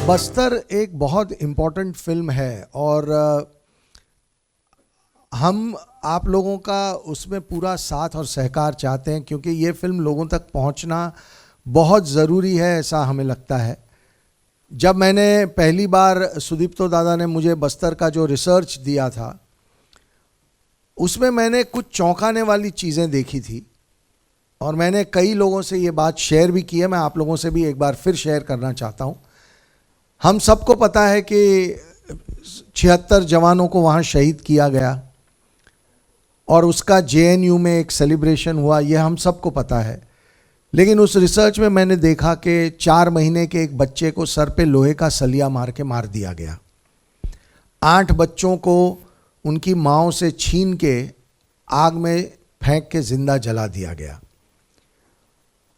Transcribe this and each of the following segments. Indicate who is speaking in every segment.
Speaker 1: बस्तर एक बहुत important film है और हम आप लोगों का उसमें पूरा साथ और सहकार चाहते हैं क्योंकि ये फिल्म लोगों तक पहुंचना बहुत ज़रूरी है, ऐसा हमें लगता है। जब मैंने पहली बार सुदीप्तो दादा ने मुझे बस्तर का जो रिसर्च दिया था उसमें मैंने कुछ चौंकाने वाली चीज़ें देखी थी और मैंने कई लोगों से ये बात शेयर भी की है। मैं आप लोगों से भी एक बार फिर शेयर करना चाहता हूँ। हम सबको पता है कि 76 जवानों को वहाँ शहीद किया गया और उसका JNU में एक सेलिब्रेशन हुआ, ये हम सबको पता है। लेकिन उस रिसर्च में मैंने देखा कि 4 महीने के एक बच्चे को सर पे लोहे का सलिया मार के मार दिया गया। 8 बच्चों को उनकी माँओं से छीन के आग में फेंक के जिंदा जला दिया गया।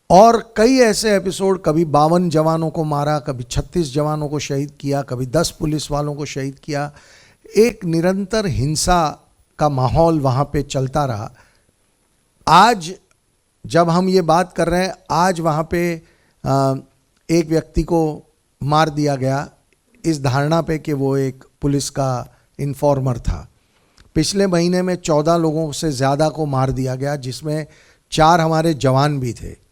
Speaker 1: और कई ऐसे एपिसोड, कभी 52 जवानों को मारा, कभी 36 जवानों को शहीद किया, कभी 10 पुलिस वालों को शहीद किया। एक निरंतर हिंसा का माहौल वहाँ पे चलता रहा। आज जब हम ये बात कर रहे हैं, आज वहाँ पे एक व्यक्ति को मार दिया गया इस धारणा पे कि वो एक पुलिस का इन्फॉर्मर था। पिछले महीने में 14 लोगों से ज़्यादा को मार दिया गया, जिसमें 4 हमारे जवान भी थे।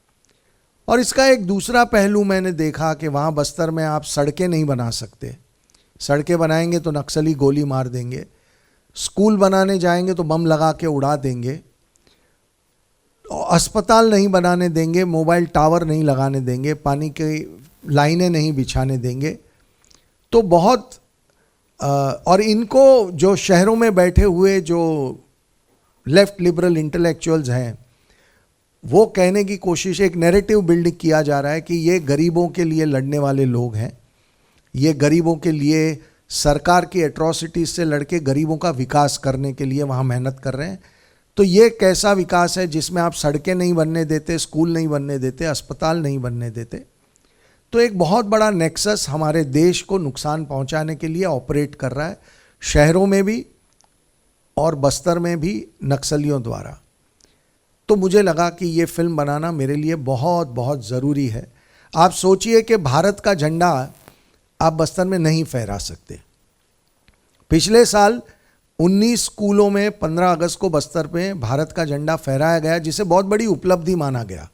Speaker 1: और इसका एक दूसरा पहलू मैंने देखा कि वहाँ बस्तर में आप सड़कें नहीं बना सकते। सड़कें बनाएंगे तो नक्सली गोली मार देंगे, स्कूल बनाने जाएंगे तो बम लगा के उड़ा देंगे, अस्पताल नहीं बनाने देंगे, मोबाइल टावर नहीं लगाने देंगे, पानी की लाइनें नहीं बिछाने देंगे। तो बहुत और इनको जो शहरों में बैठे हुए जो लेफ्ट लिबरल इंटेलेक्चुअल्स हैं, वो कहने की कोशिश, एक नैरेटिव बिल्ड किया जा रहा है कि ये गरीबों के लिए लड़ने वाले लोग हैं, ये गरीबों के लिए सरकार की एट्रॉसिटीज से लड़के गरीबों का विकास करने के लिए वहाँ मेहनत कर रहे हैं। तो ये कैसा विकास है जिसमें आप सड़कें नहीं बनने देते, स्कूल नहीं बनने देते, अस्पताल नहीं बनने देते। तो एक बहुत बड़ा नेक्सस हमारे देश को नुकसान पहुँचाने के लिए ऑपरेट कर रहा है, शहरों में भी और बस्तर में भी नक्सलियों द्वारा। तो मुझे लगा कि ये फिल्म बनाना मेरे लिए बहुत बहुत ज़रूरी है। आप सोचिए कि भारत का झंडा आप बस्तर में नहीं फहरा सकते। पिछले साल 19 स्कूलों में 15 अगस्त को बस्तर पे भारत का झंडा फहराया गया, जिसे बहुत बड़ी उपलब्धि माना गया।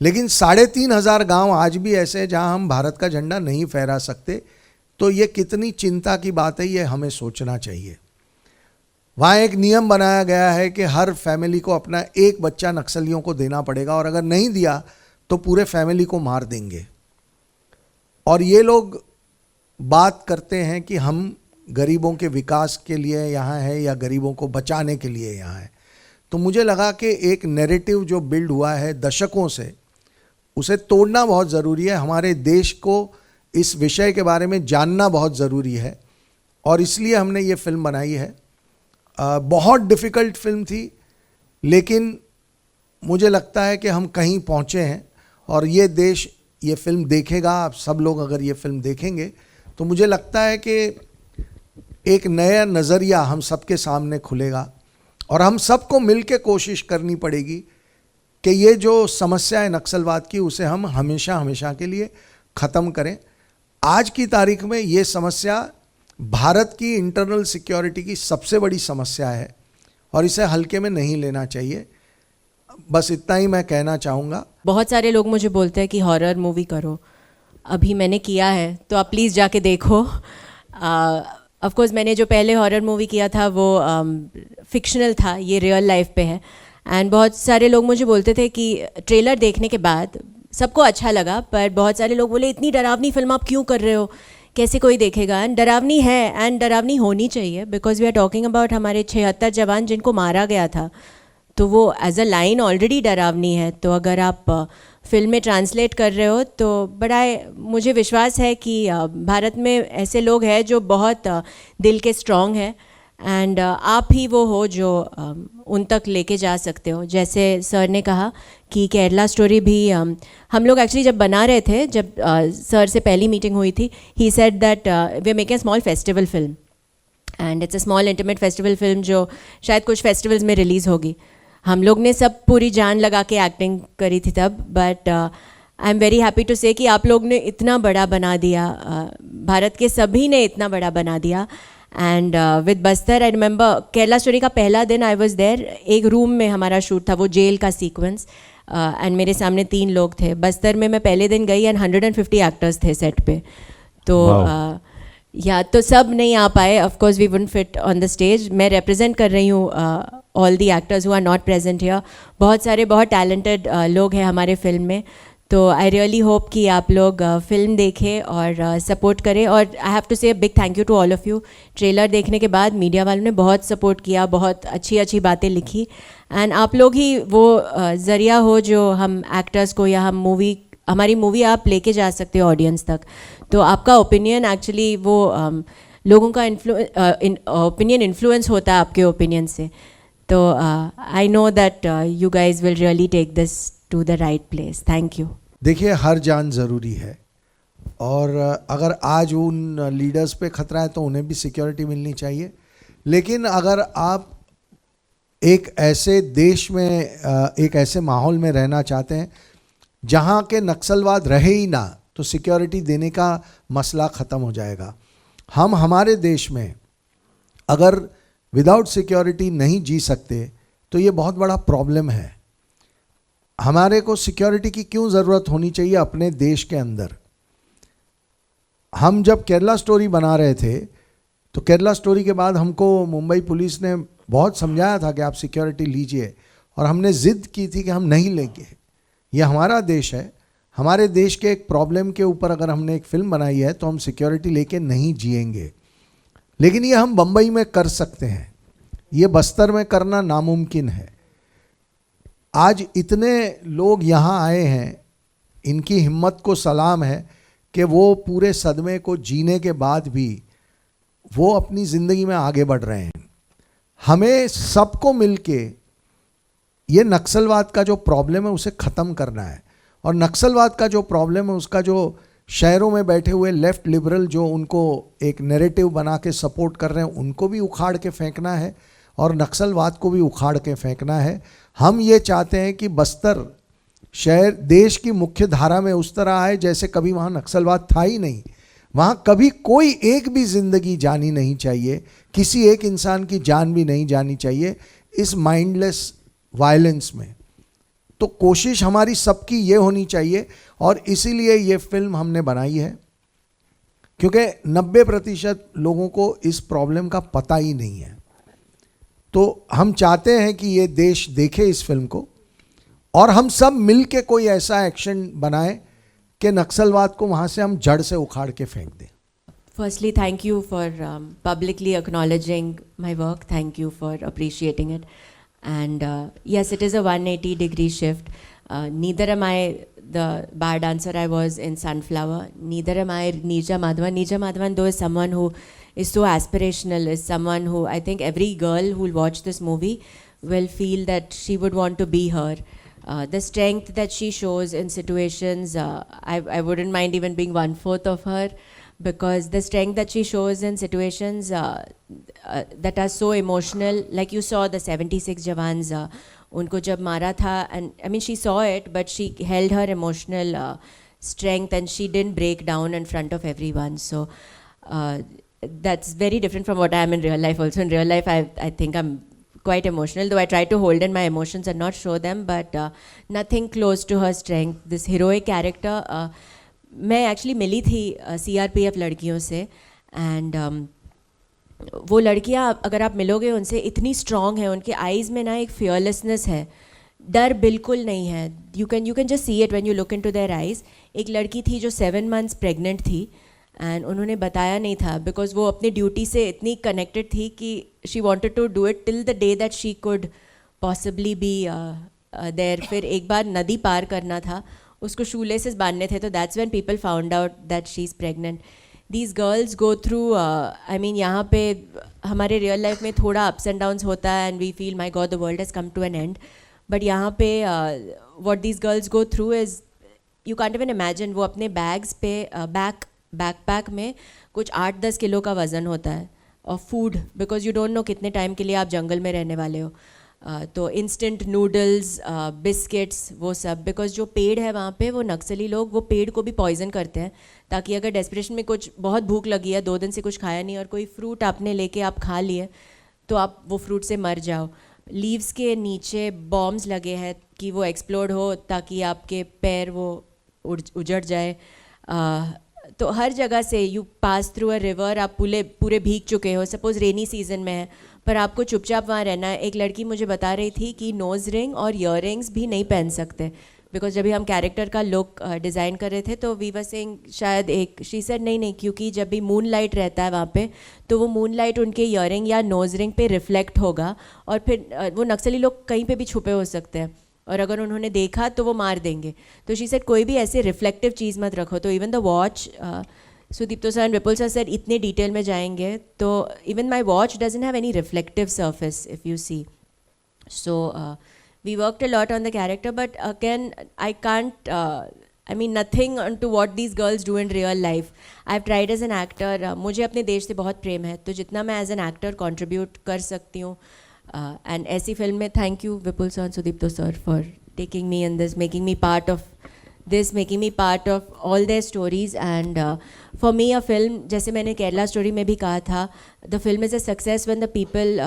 Speaker 1: लेकिन 3500 गांव आज भी ऐसे हैं जहां हम भारत का झंडा नहीं फहरा सकते। तो ये कितनी चिंता की बात है, ये हमें सोचना चाहिए। वहाँ एक नियम बनाया गया है कि हर फैमिली को अपना एक बच्चा नक्सलियों को देना पड़ेगा और अगर नहीं दिया तो पूरे फैमिली को मार देंगे। और ये लोग बात करते हैं कि हम गरीबों के विकास के लिए यहाँ हैं या गरीबों को बचाने के लिए यहाँ हैं। तो मुझे लगा कि एक नैरेटिव जो बिल्ड हुआ है दशकों से, उसे तोड़ना बहुत ज़रूरी है। हमारे देश को इस विषय के बारे में जानना बहुत ज़रूरी है और इसलिए हमने ये फिल्म बनाई है। बहुत डिफ़िकल्ट फिल्म थी, लेकिन मुझे लगता है कि हम कहीं पहुँचे हैं और ये देश ये फिल्म देखेगा। आप सब लोग अगर ये फिल्म देखेंगे तो मुझे लगता है कि एक नया नज़रिया हम सबके सामने खुलेगा और हम सबको मिल के कोशिश करनी पड़ेगी कि ये जो समस्या है नक्सलवाद की, उसे हम हमेशा हमेशा के लिए ख़त्म करें। आज की तारीख में ये समस्या भारत की इंटरनल सिक्योरिटी की सबसे बड़ी समस्या है और इसे हल्के में नहीं लेना चाहिए। बस इतना ही मैं कहना चाहूँगा।
Speaker 2: बहुत सारे लोग मुझे बोलते हैं कि हॉरर मूवी करो, अभी मैंने किया है तो आप प्लीज़ जाके देखो। ऑफ कोर्स मैंने जो पहले हॉरर मूवी किया था वो फिक्शनल था, ये रियल लाइफ पे है। एंड बहुत सारे लोग मुझे बोलते थे कि ट्रेलर देखने के बाद सबको अच्छा लगा, पर बहुत सारे लोग बोले इतनी डरावनी फिल्म आप क्यों कर रहे हो, कैसे कोई देखेगा। एंड डरावनी है एंड डरावनी होनी चाहिए, because we are talking about हमारे 76 जवान जिनको मारा गया था, तो वो एज अ लाइन ऑलरेडी डरावनी है। तो अगर आप फिल्म में ट्रांसलेट कर रहे हो तो बड़ा मुझे विश्वास है कि भारत में ऐसे लोग हैं जो बहुत दिल के स्ट्रॉन्ग हैं एंड आप ही वो हो जो उन तक लेके जा सकते हो। जैसे सर ने कहा कि केरला स्टोरी भी हम लोग एक्चुअली जब बना रहे थे, जब सर से पहली मीटिंग हुई थी, he said that we are making a small festival film and it's a small intimate festival film जो शायद कुछ फेस्टिवल्स में रिलीज़ होगी। हम लोग ने सब पूरी जान लगा के एक्टिंग करी थी तब, but I am very happy to say कि आप लोग ने इतना बड़ा बना दिया, भारत के सभी ने इतना बड़ा बना दिया. And with Bastar I remember Kerala story का पहला दिन आई वॉज देयर, एक रूम में हमारा शूट था, वो जेल का सीक्वेंस, एंड मेरे सामने 3 लोग थे. बस्तर में मैं पहले दिन गई एंड 150 एक्टर्स थे सेट पे. तो या तो सब नहीं आ पाए, of course we wouldn't fit on the stage. मैं रिप्रेजेंट कर रही हूँ all the actors who are not present here. बहुत सारे बहुत टैलेंटेड लोग हैं हमारे फिल्म में. तो आई रियली होप कि आप लोग फिल्म देखें और सपोर्ट करें. और I have to say big thank you to all of you. Trailer देखने के बाद मीडिया वालों ने बहुत सपोर्ट किया, बहुत अच्छी अच्छी बातें लिखी. एंड आप लोग ही वो ज़रिया हो जो हम एक्टर्स को या हमारी मूवी आप लेके जा सकते हो ऑडियंस तक. तो आपका ओपिनियन एक्चुअली वो लोगों का ओपिनियन इन्फ्लुएंस होता है आपके ओपिनियन से. तो I know that you guys will really take this to the right place. Thank you.
Speaker 1: देखिए, हर जान ज़रूरी है, और अगर आज उन लीडर्स पे खतरा है तो उन्हें भी सिक्योरिटी मिलनी चाहिए. लेकिन अगर आप एक ऐसे देश में एक ऐसे माहौल में रहना चाहते हैं जहाँ के नक्सलवाद रहे ही ना, तो सिक्योरिटी देने का मसला ख़त्म हो जाएगा. हम हमारे देश में अगर विदाउट सिक्योरिटी नहीं जी सकते तो ये बहुत बड़ा प्रॉब्लम है. हमारे को सिक्योरिटी की क्यों ज़रूरत होनी चाहिए अपने देश के अंदर? हम जब केरला स्टोरी बना रहे थे तो केरला स्टोरी के बाद हमको मुंबई पुलिस ने बहुत समझाया था कि आप सिक्योरिटी लीजिए, और हमने ज़िद की थी कि हम नहीं लेंगे. ये हमारा देश है, हमारे देश के एक प्रॉब्लम के ऊपर अगर हमने एक फिल्म बनाई है तो हम सिक्योरिटी लेके नहीं जिएंगे. लेकिन ये हम बम्बई में कर सकते हैं, ये बस्तर में करना नामुमकिन है. आज इतने लोग यहाँ आए हैं, इनकी हिम्मत को सलाम है कि वो पूरे सदमे को जीने के बाद भी वो अपनी ज़िंदगी में आगे बढ़ रहे हैं. हमें सबको मिलके ये नक्सलवाद का जो प्रॉब्लम है उसे ख़त्म करना है. और नक्सलवाद का जो प्रॉब्लम है उसका जो शहरों में बैठे हुए लेफ्ट लिबरल जो उनको एक नैरेटिव बना के सपोर्ट कर रहे हैं, उनको भी उखाड़ के फेंकना है और नक्सलवाद को भी उखाड़ के फेंकना है. हम ये चाहते हैं कि बस्तर शहर देश की मुख्य धारा में उस तरह आए जैसे कभी वहाँ नक्सलवाद था ही नहीं. वहाँ कभी कोई एक भी ज़िंदगी जानी नहीं चाहिए, किसी एक इंसान की जान भी नहीं जानी चाहिए इस माइंडलेस वायलेंस में. तो कोशिश हमारी सबकी ये होनी चाहिए, और इसीलिए ये फिल्म हमने बनाई है, क्योंकि 90% लोगों को इस प्रॉब्लम का पता ही नहीं है. तो हम चाहते हैं कि ये देश देखे इस फिल्म को, और हम सब मिल के कोई ऐसा एक्शन बनाएं कि नक्सलवाद को वहाँ से हम जड़ से उखाड़ के फेंक दें.
Speaker 2: Firstly, thank you for publicly acknowledging my work. Thank you for appreciating it. And yes, it is a 180-degree shift. Neither am I the bar dancer I was in Sunflower. Neither am I Neerja Madhavan. Neerja Madhavan, though, is someone who is so aspirational, is someone who I think every girl who will watch this movie will feel that she would want to be her. The strength that she shows in situations, I wouldn't mind even being 1/4 of her, because the strength that she shows in situations that are so emotional, like you saw the 76 jawans, unko jab mara tha, and I mean she saw it, but she held her emotional strength and she didn't break down in front of everyone. So that's very different from what I am in real life. Also in real life, I think I'm quite emotional, though I try to hold in my emotions and not show them, but nothing close to her strength. This heroic character, मैं actually मिली थी CRPF लड़कियों से, and वो लड़कियां अगर आप मिलोगे उनसे इतनी स्ट्रॉन्ग है, उनके आईज़ में ना एक फियरलेसनेस है, डर बिल्कुल नहीं है. You can just see it when you look into their eyes. एक लड़की थी जो 7 months प्रेग्नेंट थी, एंड उन्होंने बताया नहीं था बिकॉज वो अपनी ड्यूटी से इतनी कनेक्टेड थी कि she wanted to do it till the day that she could possibly be there. फिर एक बार नदी पार करना था, उसको शू लेसेस बांधने थे, तो that's when people found out that she is pregnant. These girls go through, I mean यहाँ पे हमारे रियल लाइफ में थोड़ा अप्स एंड डाउन्स होता है and we feel my god the world has come to an end, but यहाँ पे what these girls go through is you can't even imagine. वो अपने बैग्स पे बैकपैक में कुछ 8-10 किलो का वज़न होता है, और food, because you don't know कितने टाइम के लिए आप जंगल में रहने वाले हो. तो इंस्टेंट नूडल्स, बिस्किट्स, वो सब, बिकॉज जो पेड़ है वहाँ पे वो नक्सली लोग वो पेड़ को भी पॉइजन करते हैं, ताकि अगर डेस्परेशन में कुछ बहुत भूख लगी है, 2 दिन से कुछ खाया नहीं और कोई फ्रूट आपने लेके आप खा लिए तो आप वो फ्रूट से मर जाओ। लीव्स के नीचे बॉम्ब्स लगे हैं कि वो एक्सप्लोड हो ताकि आपके पैर वो उजड़ जाए। तो हर जगह से you pass through a river, आप पूरे भीग चुके हो, सपोज रेनी सीजन में है पर आपको चुपचाप वहाँ रहना है। एक लड़की मुझे बता रही थी कि नोज़ रिंग और ईयररिंग्स भी नहीं पहन सकते, बिकॉज जब भी हम कैरेक्टर का लुक डिज़ाइन कर रहे थे तो वी वर सेइंग शायद एक शी सेड नहीं, क्योंकि जब भी मून लाइट रहता है वहाँ पे तो वो मून लाइट उनके ईयररिंग या नोज़ रिंग पे रिफ्लेक्ट होगा और फिर वो नक्सली लोग कहीं पे भी छुपे हो सकते हैं और अगर उन्होंने देखा तो वो मार देंगे। तो शी सेड कोई भी ऐसे रिफ्लेक्टिव चीज़ मत रखो। तो even the watch, Sudipto sir and Vipul sir sir इतने डिटेल में जाएंगे तो even my watch doesn't have any reflective surface if you see. So we worked a lot on the character, but again I can't I mean nothing to what these girls do in real life. I've tried as an actor, मुझे अपने देश से बहुत प्रेम है तो जितना मैं as an actor contribute कर सकती हूँ and ऐसी फिल्म में thank you Vipul sir and Sudipto sir for taking me in this, making me part of this, making me part of all their stories. And for me a film, जैसे मैंने Kerala story में भी कहा था, the film is a success when the people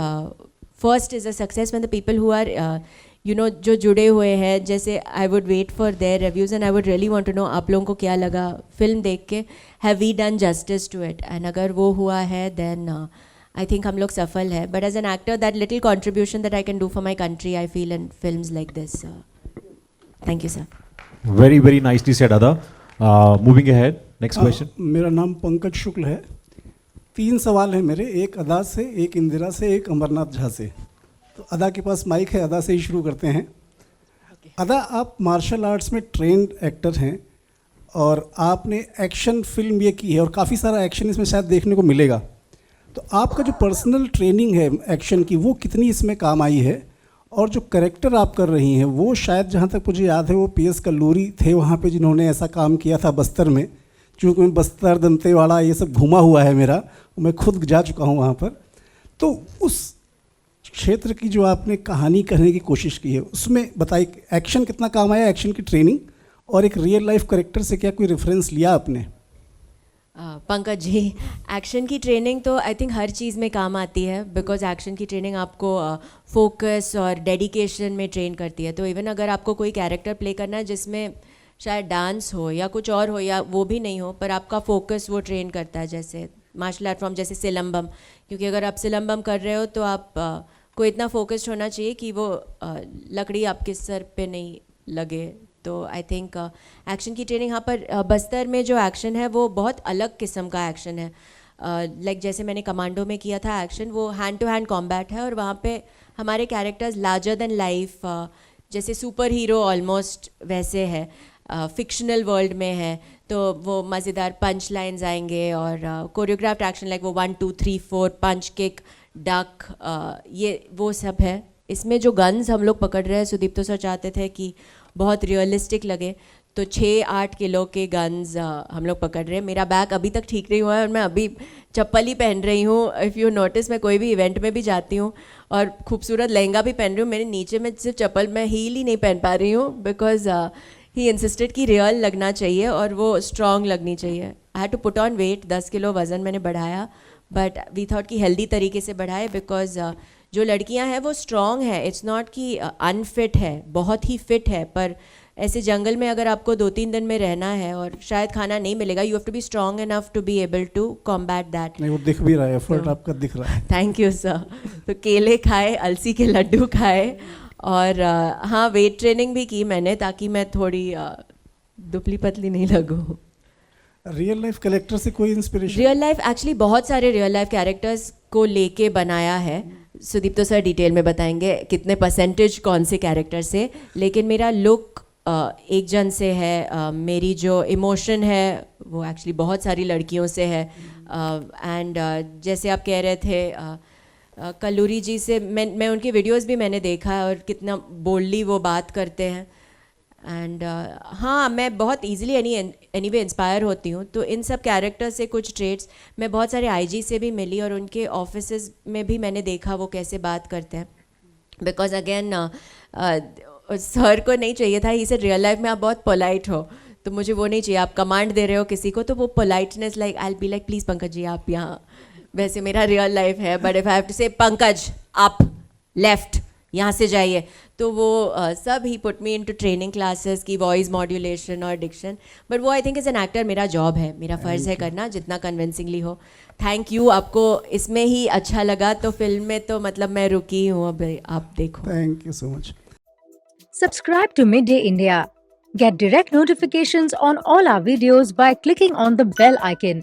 Speaker 2: first is a success when the people who are you know जो जुड़े हुए हैं, जैसे I would wait for their reviews and I would really want to know आप लोगों को क्या लगा फिल्म देख के, have we done justice to it, and अगर वो हुआ है देन आई थिंक हम लोग सफल है। But as an actor that little contribution that I can do for my country I feel in films like this. Thank you sir.
Speaker 3: Very very nicely said Ada. Moving ahead, next question.
Speaker 4: मेरा नाम पंकज शुक्ल है। 3 सवाल है मेरे, एक अदा से, एक इंदिरा से, एक अमरनाथ झा से। तो अदा के पास माइक है, अदा से ही शुरू करते हैं। अदा, आप मार्शल आर्ट्स में ट्रेंड एक्टर हैं और आपने एक्शन फिल्म ये की है और काफ़ी सारा एक्शन इसमें शायद देखने को मिलेगा। तो आपका जो पर्सनल ट्रेनिंग है एक्शन की वो कितनी इसमें काम आई है, और जो करेक्टर आप कर रही हैं वो शायद जहाँ तक मुझे याद है वो PS कल्लूरी थे वहाँ पे जिन्होंने ऐसा काम किया था बस्तर में। चूँकि मैं बस्तर, दंतेवाड़ा ये सब घूमा हुआ है मेरा, मैं खुद जा चुका हूँ वहाँ पर। तो उस क्षेत्र की जो आपने कहानी कहने की कोशिश की है उसमें बताइए एक्शन कितना काम आया, एक्शन की ट्रेनिंग, और एक रियल लाइफ कैरेक्टर से क्या कोई रेफरेंस लिया आपने?
Speaker 2: पंकज जी, एक्शन की ट्रेनिंग तो आई थिंक हर चीज़ में काम आती है, बिकॉज एक्शन की ट्रेनिंग आपको फोकस और डेडिकेशन में ट्रेन करती है। तो इवन अगर आपको कोई कैरेक्टर प्ले करना है जिसमें शायद डांस हो या कुछ और हो या वो भी नहीं हो, पर आपका फोकस वो ट्रेन करता है, जैसे मार्शल आर्ट फॉर्म जैसे सिलम्बम, क्योंकि अगर आप सिलम्बम कर रहे हो तो आप को इतना फोकस्ड होना चाहिए कि वो लकड़ी आपके सर पे नहीं लगे। तो आई थिंक एक्शन की ट्रेनिंग यहाँ पर बस्तर में जो एक्शन है वो बहुत अलग किस्म का एक्शन है। लाइक जैसे मैंने कमांडो में किया था एक्शन, वो हैंड टू हैंड कॉम्बैट है और वहाँ पे हमारे कैरेक्टर्स लार्जर देन लाइफ, जैसे सुपर हीरो ऑलमोस्ट वैसे है, फिक्शनल वर्ल्ड में है। तो वो मज़ेदार पंच लाइन्स आएंगे और कोरियोग्राफ्ड एक्शन लाइक वो 1 2 3 4 पंच किक डक, ये वो सब है। इसमें जो गन्स हम लोग पकड़ रहे हैं, सुदीप्तो सर चाहते थे कि बहुत रियलिस्टिक लगे, तो 6-8 किलो के गन्स हम लोग पकड़ रहे हैं। मेरा बैग अभी तक ठीक नहीं हुआ है और मैं अभी चप्पल ही पहन रही हूँ। इफ़ यू नोटिस, मैं कोई भी इवेंट में भी जाती हूँ और खूबसूरत लहंगा भी पहन रही हूँ, मेरे नीचे में सिर्फ चप्पल, मैं हील ही नहीं पहन पा रही हूँ, बिकॉज ही इंसिस्टेड कि रियल लगना चाहिए और वो स्ट्रॉन्ग लगनी चाहिए। I had to put on weight, 10 kilo वज़न मैंने बढ़ाया, बट वी थॉट कि हेल्दी तरीके से बढ़ाए, बिकॉज जो लड़कियां हैं वो स्ट्रॉन्ग है, इट्स नॉट कि अनफिट है, बहुत ही फिट है। पर ऐसे जंगल में अगर आपको 2-3 दिन में रहना है और शायद खाना नहीं मिलेगा, you have to be strong enough to be able to combat that.
Speaker 4: नहीं, वो दिख भी रहा है, एफर्ट आपका दिख रहा है।
Speaker 2: Thank you sir. तो केले खाए, अलसी के लड्डू खाए और हाँ, वेट ट्रेनिंग भी की मैंने ताकि मैं थोड़ी दुबली पतली नहीं लगूँ।
Speaker 4: रियल लाइफ कैरेक्टर से कोई इंस्पिरेशन?
Speaker 2: रियल लाइफ एक्चुअली बहुत सारे रियल लाइफ कैरेक्टर्स को लेके बनाया है। सुदीप्तो सर डिटेल में बताएंगे कितने परसेंटेज कौन से कैरेक्टर से, लेकिन मेरा लुक एक जन से है, मेरी जो इमोशन है वो एक्चुअली बहुत सारी लड़कियों से है। एंड जैसे आप कह रहे थे कल्लूरी जी से, मैं उनके वीडियोस भी मैंने देखा है और कितना बोल्डली वो बात करते हैं। एंड हाँ, मैं बहुत ईजिली एनीवे इंस्पायर होती हूँ, तो इन सब कैरेक्टर से कुछ ट्रेट्स मैं बहुत सारे IG से भी मिली और उनके ऑफिसेज में भी मैंने देखा वो कैसे बात करते हैं। बिकॉज अगेन सर को नहीं चाहिए था, ही सेड रियल लाइफ में आप बहुत पोलाइट हो, तो मुझे वो नहीं चाहिए, आप कमांड दे रहे हो किसी को, तो वो politeness like I be like please Pankaj ji आप यहाँ, वैसे मेरा रियल लाइफ है, but if I have to say Pankaj आप लेफ्ट यहाँ से जाइए, तो वो सब ही put me into training classes की वॉइस मॉड्यूलेशन और डिक्शन, बट वो I think is an actor मेरा जॉब है, मेरा फ़र्ज़ है करना जितना कन्विंसिंगली हो। थैंक यू, आपको इसमें ही अच्छा लगा तो फिल्म में तो मतलब मैं रुकी हूँ, अब आप देखो।
Speaker 4: Thank you so much.
Speaker 5: Subscribe to Midday India. Get direct notifications on all our videos by clicking on the bell icon.